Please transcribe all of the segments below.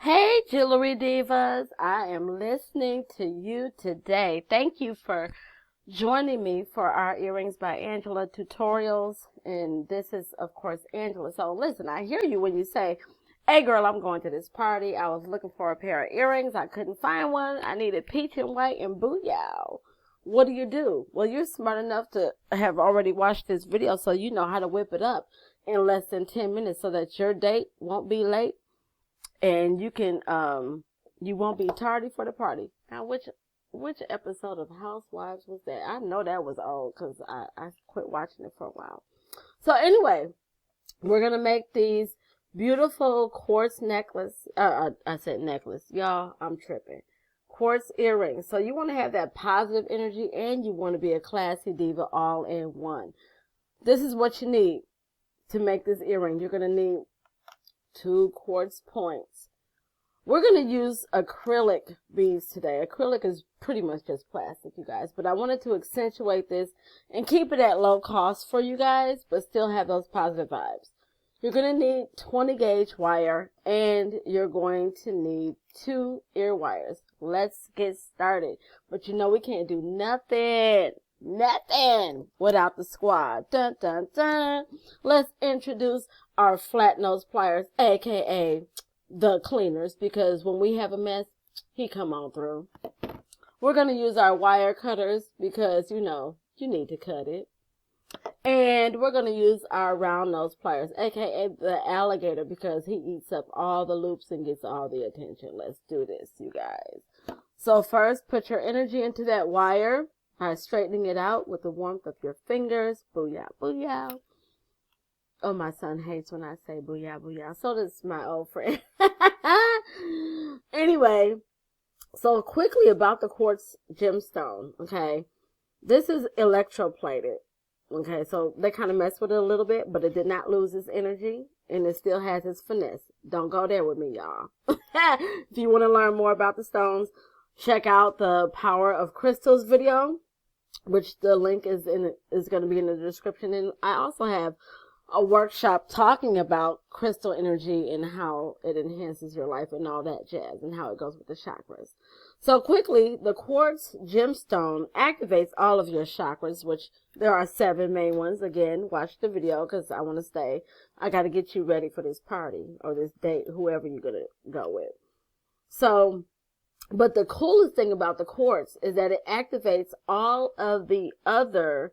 Hey, Jewelry Divas. I am listening to you today. Thank you for joining me for our Earrings by Angela tutorials. And this is, of course, Angela. So listen, I hear you when you say, hey, girl, I'm going to this party. I was looking for a pair of earrings. I couldn't find one. I needed peach and white and booyah. What do? Well, you're smart enough to have already watched this video, so you know how to whip it up in less than 10 minutes so that your date won't be late. And you can, you won't be tardy for the party. Now, which episode of Housewives was that? I know that was old because I quit watching it for a while. So anyway, we're going to make these beautiful quartz necklace. I said necklace. Y'all, I'm tripping. Quartz earrings. So you want to have that positive energy and you want to be a classy diva all in one. This is what you need to make this earring. You're going to need 2 quartz points. We're going to use acrylic beads today. Acrylic is pretty much just plastic, you guys. But I wanted to accentuate this and keep it at low cost for you guys, but still have those positive vibes. You're going to need 20 gauge wire and you're going to need 2 ear wires. Let's get started. But you know we can't do nothing without the squad. Dun, dun, dun. Let's introduce our flat nose pliers, aka the cleaners, because when we have a mess, he come on through. We're going to use our wire cutters because, you know, you need to cut it. And we're going to use our round nose pliers, aka the alligator, because he eats up all the loops and gets all the attention. Let's do this, you guys. So first, put your energy into that wire by straightening it out with the warmth of your fingers. Booyah, booyah. Oh, my son hates when I say booyah, booyah. So does my old friend. Anyway, so quickly about the quartz gemstone, okay? This is electroplated, okay? So they kind of messed with it a little bit, but it did not lose its energy, and it still has its finesse. Don't go there with me, y'all. If you want to learn more about the stones, check out the Power of Crystals video, which the link is going to be in the description. And I also have a workshop talking about crystal energy and how it enhances your life and all that jazz and how it goes with the chakras. So quickly, the quartz gemstone activates all of your chakras, which there are 7 main ones. Again, watch the video because I want to stay. I got to get you ready for this party or this date, whoever you're going to go with. So, but the coolest thing about the quartz is that it activates all of the other,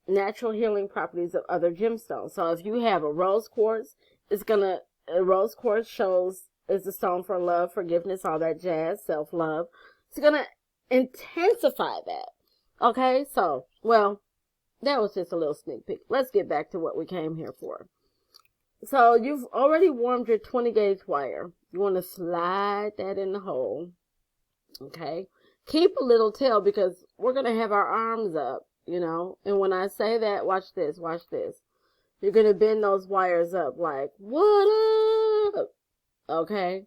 natural healing properties of other gemstones. So if you have a rose quartz, rose quartz is the stone for love, forgiveness, all that jazz, self-love. It's going to intensify that. Okay, so, well, that was just a little sneak peek. Let's get back to what we came here for. So you've already warmed your 20 gauge wire. You want to slide that in the hole. Okay, keep a little tail because we're going to have our arms up. You know, and when I say that, watch this. You're going to bend those wires up like, what up? Okay.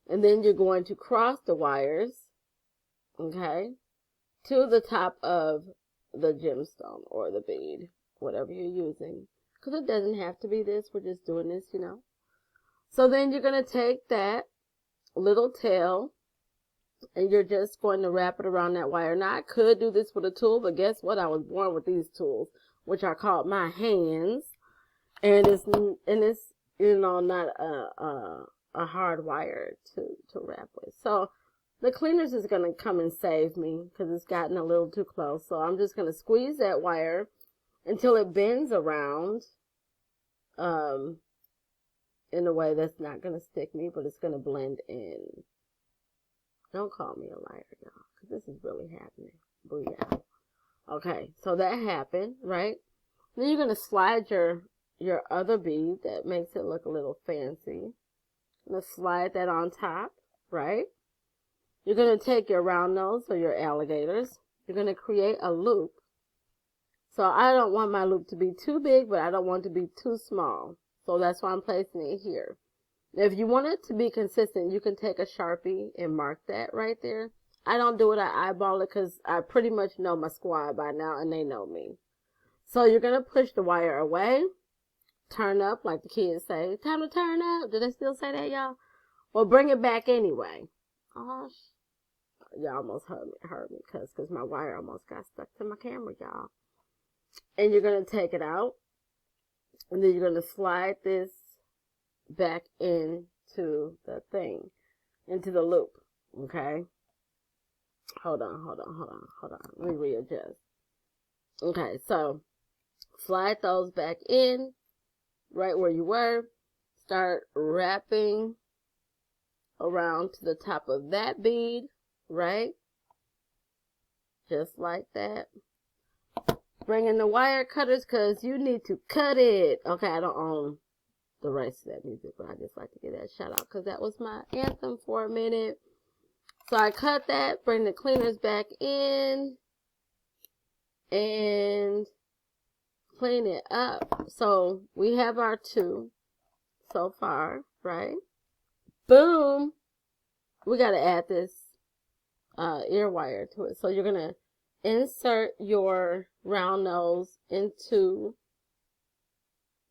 And then you're going to cross the wires, okay, to the top of the gemstone or the bead, whatever you're using. Because it doesn't have to be this. We're just doing this, you know. So then you're going to take that little tail and you're just going to wrap it around that wire. Now, I could do this with a tool, but guess what? I was born with these tools, which are called my hands. And it's you know, not a hard wire to wrap with. So the cleaners is going to come and save me because it's gotten a little too close. So I'm just going to squeeze that wire until it bends around in a way that's not going to stick me, but it's going to blend in. Don't call me a liar, y'all, because this is really happening. Booyah. Okay, so that happened, right? Then you're going to slide your other bead that makes it look a little fancy. You're going to slide that on top, right? You're going to take your round nose or your alligators. You're going to create a loop. So I don't want my loop to be too big, but I don't want it to be too small. So that's why I'm placing it here. If you want it to be consistent, you can take a Sharpie and mark that right there. I don't do it, I eyeball it because I pretty much know my squad by now and they know me. So you're going to push the wire away, turn up like the kids say, time to turn up. Do they still say that, y'all? Well, bring it back anyway. Oh, y'all almost heard me, cause my wire almost got stuck to my camera, y'all. And you're gonna take it out, and then you're gonna slide this back into the thing, into the loop. Okay. Hold on. Let me readjust. Okay, so slide those back in right where you were. Start wrapping around to the top of that bead, right? Just like that. Bring in the wire cutters because you need to cut it. Okay, I don't own the rights to that music, but I just like to give that shout out because that was my anthem for a minute. So I cut that, bring the cleaners back in, and clean it up. So we have our 2 so far, right? Boom. We got to add this ear wire to it. So you're going to insert your round nose into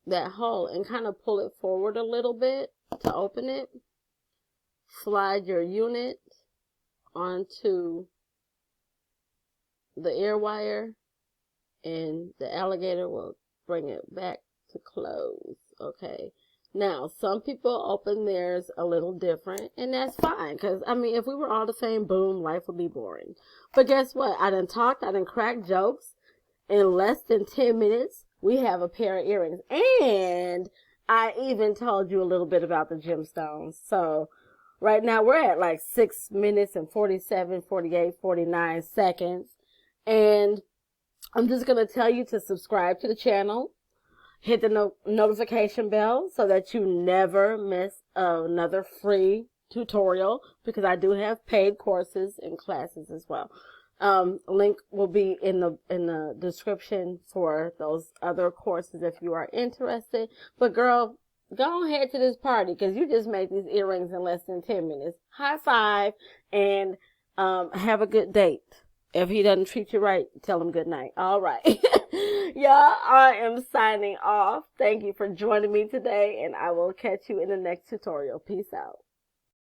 that hole and kind of pull it forward a little bit to open it. Slide your unit onto the ear wire, and the alligator will bring it back to close. Okay. Now, some people open theirs a little different, and that's fine. Because, I mean, if we were all the same, boom, life would be boring. But guess what? I done cracked jokes. In less than 10 minutes, we have a pair of earrings. And I even told you a little bit about the gemstones. So, right now, we're at like 6 minutes and 47, 48, 49 seconds. And I'm just going to tell you to subscribe to the channel. Hit the notification bell so that you never miss another free tutorial, because I do have paid courses and classes as well. Link will be in the description for those other courses if you are interested. But girl, go ahead to this party because you just made these earrings in less than 10 minutes. High five, and have a good date. If he doesn't treat you right, tell him good night. All right. Y'all, I am signing off. Thank you for joining me today, and I will catch you in the next tutorial. Peace out.